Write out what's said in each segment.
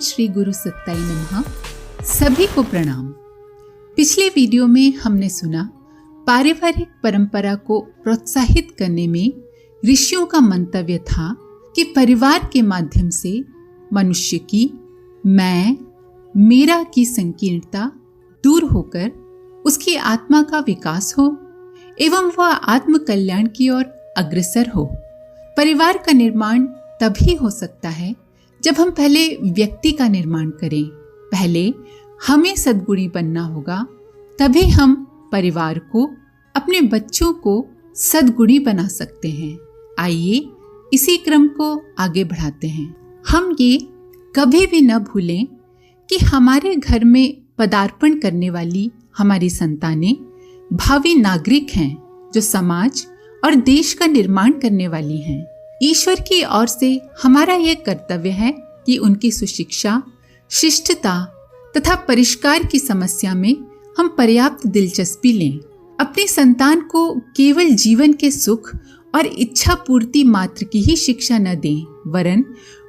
श्री गुरु सत्ताई नमः। सभी को प्रणाम। पिछले वीडियो में हमने सुना पारिवारिक परंपरा को प्रोत्साहित करने में ऋषियों का मंतव्य था कि परिवार के माध्यम से मनुष्य की मैं मेरा की संकीर्णता दूर होकर उसकी आत्मा का विकास हो एवं वह आत्म कल्याण की ओर अग्रसर हो। परिवार का निर्माण तभी हो सकता है जब हम पहले व्यक्ति का निर्माण करें। पहले हमें सद्गुणी बनना होगा, तभी हम परिवार को, अपने बच्चों को सद्गुणी बना सकते हैं। आइए इसी क्रम को आगे बढ़ाते हैं। हम ये कभी भी न भूलें कि हमारे घर में पदार्पण करने वाली हमारी संतानें भावी नागरिक हैं जो समाज और देश का निर्माण करने वाली हैं। ईश्वर की ओर से हमारा यह कर्तव्य है कि उनकी सुशिक्षा, शिष्टता तथा परिष्कार की समस्या में हम पर्याप्त दिलचस्पी लें। अपनी संतान को केवल जीवन के सुख और इच्छा पूर्ति मात्र की ही शिक्षा न दें, वरन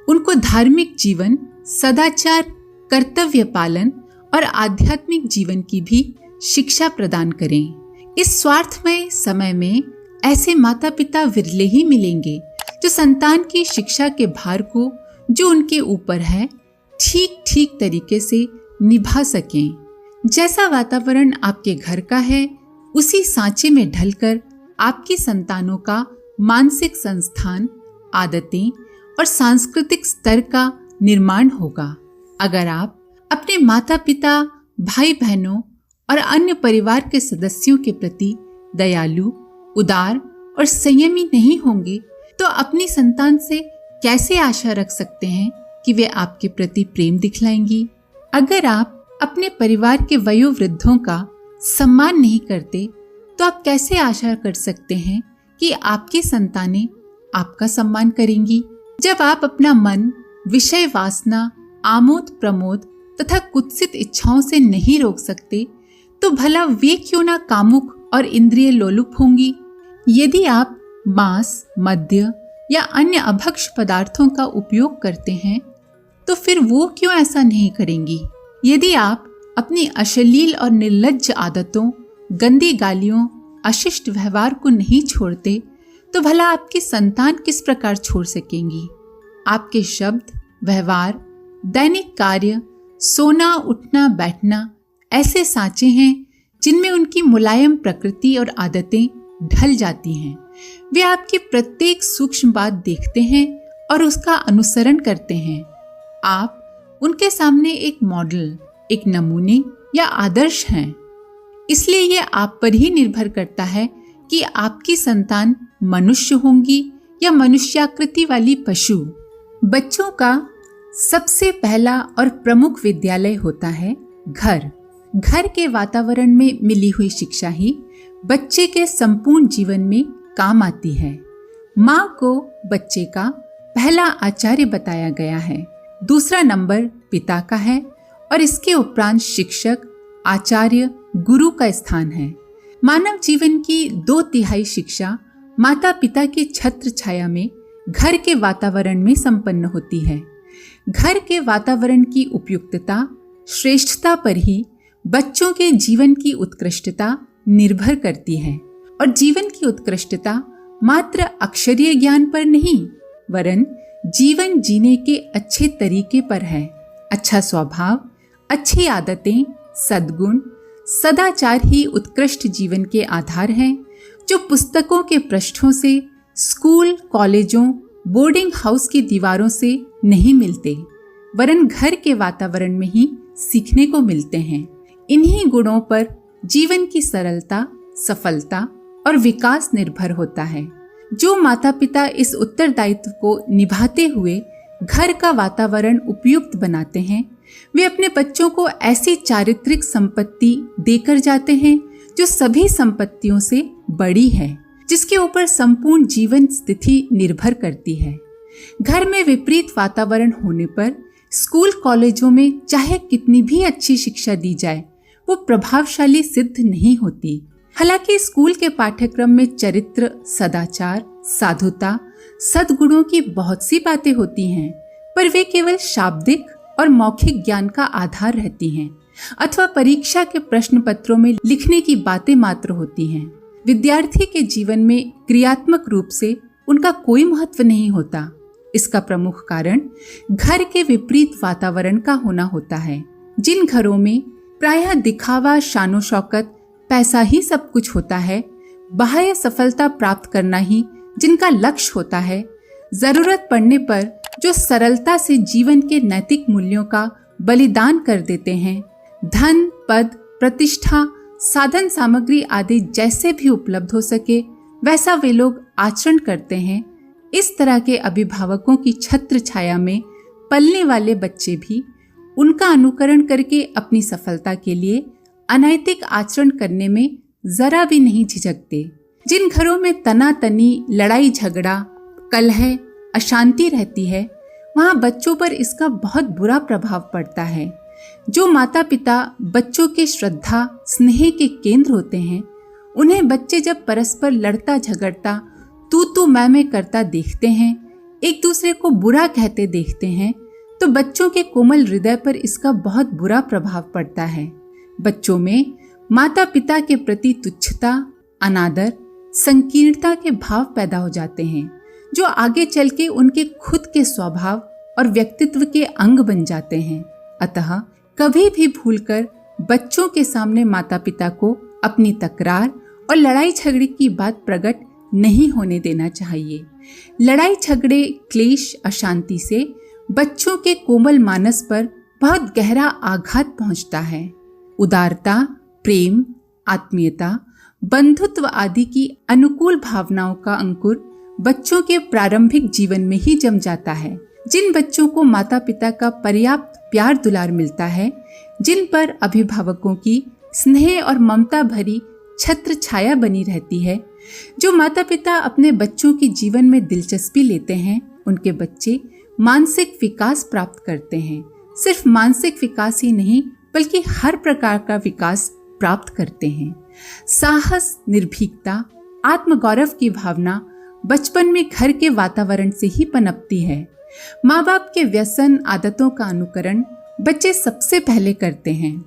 उनको धार्मिक जीवन, सदाचार, कर्तव्य पालन और आध्यात्मिक जीवन की भी शिक्षा प्रदान करें। इस स्वार्थमय समय में ऐसे माता पिता विरले ही मिलेंगे जो संतान की शिक्षा के भार को जो उनके ऊपर है ठीक तरीके से निभा सकें। जैसा वातावरण आपके घर का है, उसी सांचे में ढलकर आपकी संतानों का मानसिक संस्थान, आदतें और सांस्कृतिक स्तर का निर्माण होगा। अगर आप अपने माता पिता, भाई बहनों और अन्य परिवार के सदस्यों के प्रति दयालु, उदार और संयमी नहीं होंगे तो अपनी संतान से कैसे आशा रख सकते हैं कि वे आपके प्रति प्रेम दिखलाएंगी। अगर आप अपने परिवार के वयोवृद्धों का सम्मान नहीं करते तो आप कैसे आशा कर सकते हैं कि आपकी संतानें आपका सम्मान करेंगी। जब आप अपना मन विषय वासना, आमोद प्रमोद तथा कुत्सित इच्छाओं से नहीं रोक सकते तो भला वे क्यों ना कामुक और इंद्रिय लोलुप होंगी। यदि आप मांस, मद्य या अन्य अभक्ष पदार्थों का उपयोग करते हैं तो फिर वो क्यों ऐसा नहीं करेंगी। यदि आप अपनी अश्लील और निर्लज्ज आदतों, गंदी गालियों, अशिष्ट व्यवहार को नहीं छोड़ते तो भला आपकी संतान किस प्रकार छोड़ सकेंगी। आपके शब्द, व्यवहार, दैनिक कार्य, सोना उठना बैठना ऐसे सांचे हैं जिनमें उनकी मुलायम प्रकृति और आदतें ढल जाती हैं। वे आपकी प्रत्येक सूक्ष्म बात देखते हैं और उसका अनुसरण करते हैं। आप उनके सामने एक मॉडल, एक नमूने या आदर्श हैं। इसलिए यह आप पर ही निर्भर करता है कि आपकी संतान मनुष्य होंगी या मनुष्याकृति वाली पशु। बच्चों का सबसे पहला और प्रमुख विद्यालय होता है घर। घर के वातावरण में मिली हुई शिक्षा ही बच्चे के संपूर्ण जीवन में काम आती है। माँ को बच्चे का पहला आचार्य बताया गया है, दूसरा नंबर पिता का है और इसके उपरांत शिक्षक, आचार्य, गुरु का स्थान है। मानव जीवन की 2/3 शिक्षा माता पिता की छत्र छाया में घर के वातावरण में संपन्न होती है। घर के वातावरण की उपयुक्तता, श्रेष्ठता पर ही बच्चों के जीवन की उत्कृष्टता निर्भर करती है। और जीवन की उत्कृष्टता मात्र अक्षरीय ज्ञान पर नहीं, वरन जीवन जीने के अच्छे तरीके पर है। अच्छा स्वभाव, अच्छी आदतें, सद्गुण, सदाचार ही उत्कृष्ट जीवन के आधार हैं, जो पुस्तकों के पृष्ठों से, स्कूल, कॉलेजों, बोर्डिंग हाउस की दीवारों से नहीं मिलते, वरन घर के वातावरण में ही सीखने को मिलते हैं। इन्हीं गुणों पर जीवन की सरलता, सफलता और विकास निर्भर होता है। जो माता पिता इस उत्तरदायित्व को निभाते हुए घर का वातावरण उपयुक्त बनाते हैं, वे अपने बच्चों को ऐसी चारित्रिक संपत्ति देकर जाते हैं जो सभी संपत्तियों से बड़ी है, जिसके ऊपर संपूर्ण जीवन स्थिति निर्भर करती है। घर में विपरीत वातावरण होने पर स्कूल कॉलेजों में चाहे कितनी भी अच्छी शिक्षा दी जाए, वो प्रभावशाली सिद्ध नहीं होती। हालांकि स्कूल के पाठ्यक्रम में चरित्र, सदाचार, साधुता, सद्गुणों की बहुत सी बातें होती हैं, पर वे केवल शाब्दिक और मौखिक ज्ञान का आधार रहती हैं, अथवा परीक्षा के प्रश्न पत्रों में लिखने की बातें मात्र होती हैं। विद्यार्थी के जीवन में क्रियात्मक रूप से उनका कोई महत्व नहीं होता। इसका प्रमुख कारण घर के विपरीत वातावरण का होना होता है। जिन घरों में प्रायः दिखावा, शानो शौकत, पैसा ही सब कुछ होता है, बाह्य सफलता प्राप्त करना ही जिनका लक्ष्य होता है, जरूरत पड़ने पर जो सरलता से जीवन के नैतिक मूल्यों का बलिदान कर देते हैं, धन, पद, प्रतिष्ठा, साधन सामग्री आदि जैसे भी उपलब्ध हो सके वैसा वे लोग आचरण करते हैं, इस तरह के अभिभावकों की छत्र छाया में पलने वाले बच्चे भी उनका अनुकरण करके अपनी सफलता के लिए अनैतिक आचरण करने में जरा भी नहीं झिझकते। जिन घरों में तनातनी, लड़ाई झगड़ा, कलह, अशांति रहती है, वहाँ बच्चों पर इसका बहुत बुरा प्रभाव पड़ता है। जो माता पिता बच्चों के श्रद्धा, स्नेह के केंद्र होते हैं, उन्हें बच्चे जब परस्पर लड़ता झगड़ता, तू मैं करता देखते हैं, एक दूसरे को बुरा कहते देखते हैं, तो बच्चों के कोमल हृदय पर इसका बहुत बुरा प्रभाव पड़ता है। बच्चों में माता पिता के प्रति तुच्छता, अनादर, संकीर्णता के भाव पैदा हो जाते हैं, जो आगे चल के उनके खुद के स्वभाव और व्यक्तित्व के अंग बन जाते हैं। अतः कभी भी भूलकर बच्चों के सामने माता पिता को अपनी तकरार और लड़ाई झगड़े की बात प्रकट नहीं होने देना चाहिए। लड़ाई झगड़े, क्लेश, अशांति से बच्चों के कोमल मानस पर बहुत गहरा आघात पहुंचता है। उदारता, प्रेम, आत्मीयता, बंधुत्व आदि की अनुकूल भावनाओं का अंकुर बच्चों के प्रारंभिक जीवन में ही जम जाता है। जिन बच्चों को माता पिता का पर्याप्त प्यार दुलार मिलता है, जिन पर अभिभावकों की स्नेह और ममता भरी छत्र छाया बनी रहती है, जो माता पिता अपने बच्चों के जीवन में दिलचस्पी लेते हैं, उनके बच्चे मानसिक विकास प्राप्त करते हैं। सिर्फ मानसिक विकास ही नहीं बल्कि हर प्रकार का विकास प्राप्त करते हैं। साहस, निर्भीकता, आत्मगौरव की भावना बचपन में घर के वातावरण से ही पनपती है। माँ बाप के व्यसन, आदतों का अनुकरण बच्चे सबसे पहले करते हैं।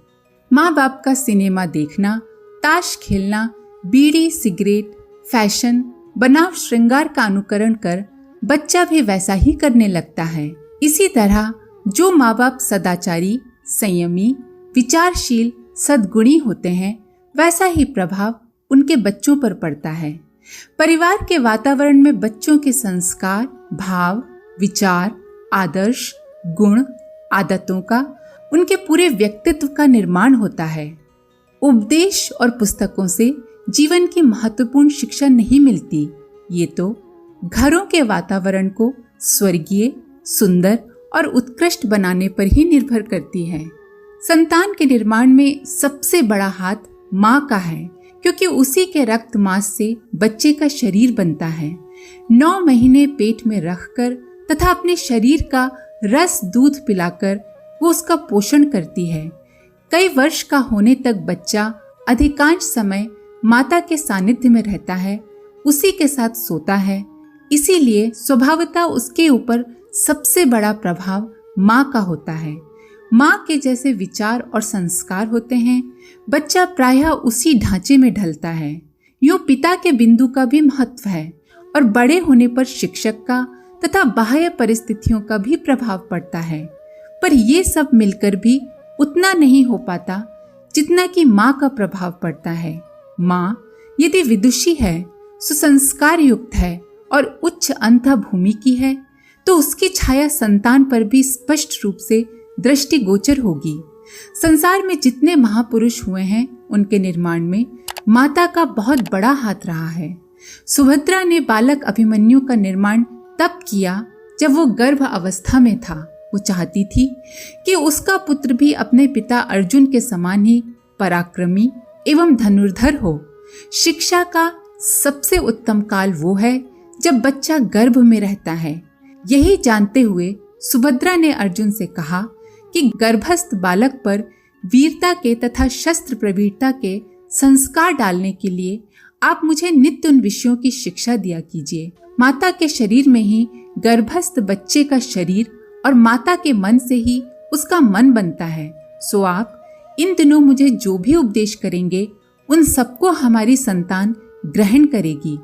माँ बाप का सिनेमा देखना, ताश खेलना, बीड़ी, सिगरेट, फैशन, बनाव, श्रृंगार का अनुकरण कर बच्चा भी वैसा ही करने लगता है। इसी तरह जो माँ बाप सदाचारी, संयमी, विचारशील, सद्गुणी होते हैं, वैसा ही प्रभाव उनके बच्चों पर पड़ता है। परिवार के वातावरण में बच्चों के संस्कार, भाव, विचार, आदर्श, गुण, आदतों का, उनके पूरे व्यक्तित्व का निर्माण होता है। उपदेश और पुस्तकों से जीवन की महत्वपूर्ण शिक्षा नहीं मिलती। ये तो घरों के वातावरण को स्वर्गीय, सुंदर और उत्कृष्ट बनाने पर ही निर्भर करती है। संतान के निर्माण में सबसे बड़ा हाथ माँ का है, क्योंकि उसी के रक्त मांस से बच्चे का शरीर बनता है। 9 महीने पेट में रखकर तथा अपने शरीर का रस, दूध पिलाकर वो उसका पोषण करती है। कई वर्ष का होने तक बच्चा अधिकांश समय माता के सानिध्य में रहता है, उसी के साथ सोता है। इसीलिए स्वभावतः उसके ऊपर सबसे बड़ा प्रभाव माँ का होता है। माँ के जैसे विचार और संस्कार होते हैं, बच्चा प्रायः उसी ढांचे में ढलता है। यूं पिता के बिंदु का भी महत्व है और बड़े होने पर शिक्षक का तथा बाह्य परिस्थितियों का भी प्रभाव पड़ता है। पर ये सब मिलकर भी उतना नहीं हो पाता जितना कि माँ का प्रभाव पड़ता है। माँ यदि विदुषी है, सुसंस्कार युक्त है और उच्च अंतः भूमि की है, तो उसकी छाया संतान पर भी स्पष्ट रूप से दृष्टिगोचर होगी। संसार में जितने महापुरुष हुए हैं, उनके निर्माण में माता का बहुत बड़ा हाथ रहा है। सुभद्रा ने बालक अभिमन्यु का निर्माण तब किया जब वो गर्भ अवस्था में था। वो चाहती थी कि उसका पुत्र भी अपने पिता अर्जुन के समान ही पराक्रमी एवं धनुर्धर हो। शिक्षा का सबसे उत्तम काल वो है जब बच्चा गर्भ में रहता है। यही जानते हुए सुभद्रा ने अर्जुन से कहा कि गर्भस्थ बालक पर वीरता के तथा शस्त्र प्रवीरता के संस्कार डालने के लिए आप मुझे नित्य उन विषयों की शिक्षा दिया कीजिए। माता के शरीर में ही गर्भस्थ बच्चे का शरीर और माता के मन से ही उसका मन बनता है। सो आप इन दिनों मुझे जो भी उपदेश करेंगे उन सबको हमारी संतान ग्रहण करेगी।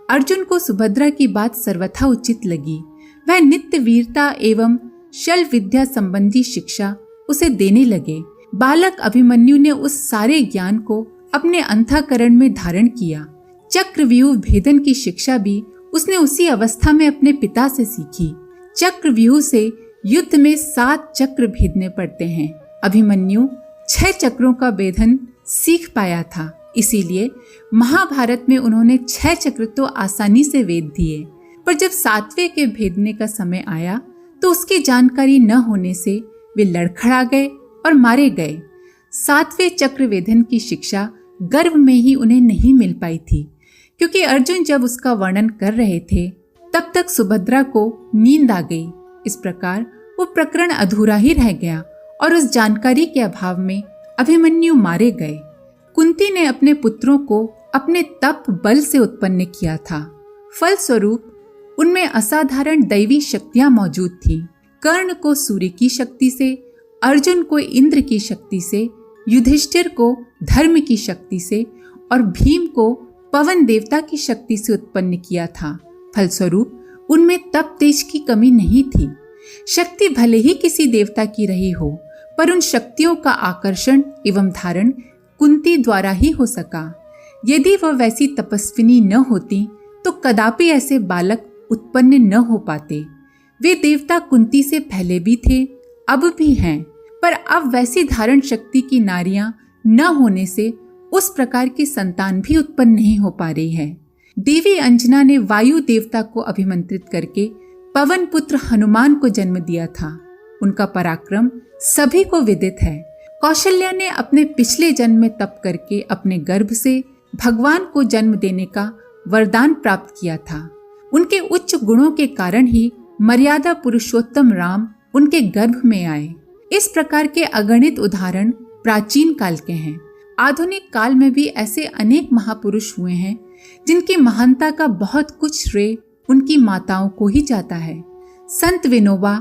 अर्जुन को सुभद्रा की बात सर्वथा उचित लगी। वह नित्य वीरता एवं शल विद्या संबंधी शिक्षा उसे देने लगे। बालक अभिमन्यु ने उस सारे ज्ञान को अपने अंतःकरण में धारण किया। चक्रव्यूह भेदन की शिक्षा भी उसने उसी अवस्था में अपने पिता से सीखी। चक्रव्यूह से युद्ध में 7 चक्र भेदने पड़ते हैं। अभिमन्यु 6 चक्रों का भेदन सीख पाया था, इसीलिए महाभारत में उन्होंने 6 चक्र तो आसानी से भेद दिए। पर जब 7वें के भेदने का समय आया तो उसकी जानकारी न होने से वे लड़खड़ा गए और मारे गए। 7वें चक्र भेदन की शिक्षा गर्भ में ही उन्हें नहीं मिल पाई थी, क्योंकि अर्जुन जब उसका वर्णन कर रहे थे तब तक सुभद्रा को नींद आ गई। इस प्रकार वो प्रकरण अधूरा ही रह गया और उस जानकारी के अभाव में अभिमन्यु मारे गए। कुंती ने अपने पुत्रों को अपने तप बल से उत्पन्न किया था। फलस्वरूप उनमें असाधारण दैवी शक्तियां मौजूद थीं। कर्ण को सूर्य की शक्ति से, अर्जुन को इंद्र की शक्ति से, युधिष्ठिर को धर्म की शक्ति से और भीम को पवन देवता की शक्ति से उत्पन्न किया था। फलस्वरूप उनमें तप तेज की कमी नहीं थी। शक्ति भले ही किसी देवता की रही हो, पर उन शक्तियों का आकर्षण एवं धारण कुंती द्वारा ही हो सका। यदि वह वैसी तपस्विनी न होती तो कदापि ऐसे बालक उत्पन्न न हो पाते। वे देवता कुंती से पहले भी थे, अब भी हैं, पर अब वैसी धारण शक्ति की नारियां न होने से उस प्रकार की संतान भी उत्पन्न नहीं हो पा रही है। देवी अंजना ने वायु देवता को अभिमंत्रित करके पवन पुत्र हनुमान को जन्म दिया था। उनका पराक्रम सभी को विदित है। कौशल्या ने अपने पिछले जन्म में तप करके अपने गर्भ से भगवान को जन्म देने का वरदान प्राप्त किया था। उनके उच्च गुणों के कारण ही मर्यादा पुरुषोत्तम राम उनके गर्भ में आए। इस प्रकार के अगणित उदाहरण प्राचीन काल के हैं। आधुनिक काल में भी ऐसे अनेक महापुरुष हुए हैं जिनकी महानता का बहुत कुछ श्रेय उनकी माताओं को ही जाता है। संत विनोबा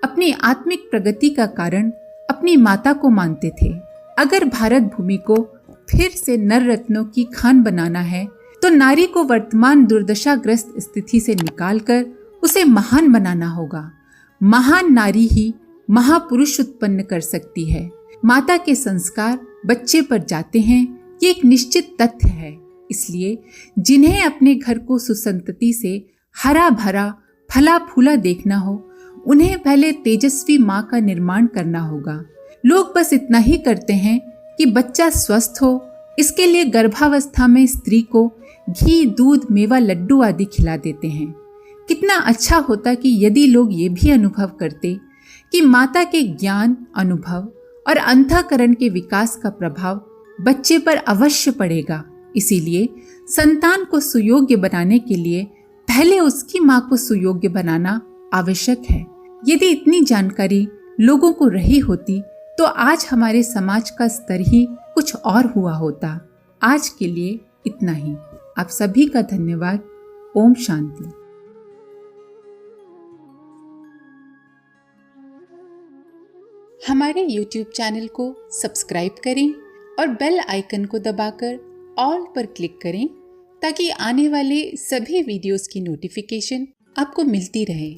अपनी आत्मिक प्रगति का कारण अपनी माता को मानते थे। अगर भारत भूमि को फिर से नर रत्नों की खान बनाना है तो नारी को वर्तमान दुर्दशाग्रस्त स्थिति से निकालकर उसे महान बनाना होगा। महान नारी ही महापुरुष उत्पन्न कर सकती है। माता के संस्कार बच्चे पर जाते हैं, ये एक निश्चित तथ्य है। इसलिए जिन्हें अपने घर को सुसंतति से हरा भरा फला फूला देखना हो, उन्हें पहले तेजस्वी माँ का निर्माण करना होगा। लोग बस इतना ही करते हैं कि बच्चा स्वस्थ हो, इसके लिए गर्भावस्था में स्त्री को घी, दूध, मेवा, लड्डू आदि खिला देते हैं। कितना अच्छा होता कि यदि लोग ये भी अनुभव करते कि माता के ज्ञान, अनुभव और अंतःकरण के विकास का प्रभाव बच्चे पर अवश्य पड़ेगा। इसीलिए संतान को सुयोग्य बनाने के लिए पहले उसकी माँ को सुयोग्य बनाना आवश्यक है। यदि इतनी जानकारी लोगों को रही होती तो आज हमारे समाज का स्तर ही कुछ और हुआ होता। आज के लिए इतना ही। आप सभी का धन्यवाद। ओम शांति। हमारे YouTube चैनल को सब्सक्राइब करें और बेल आइकन को दबाकर ऑल पर क्लिक करें ताकि आने वाले सभी वीडियोस की नोटिफिकेशन आपको मिलती रहे।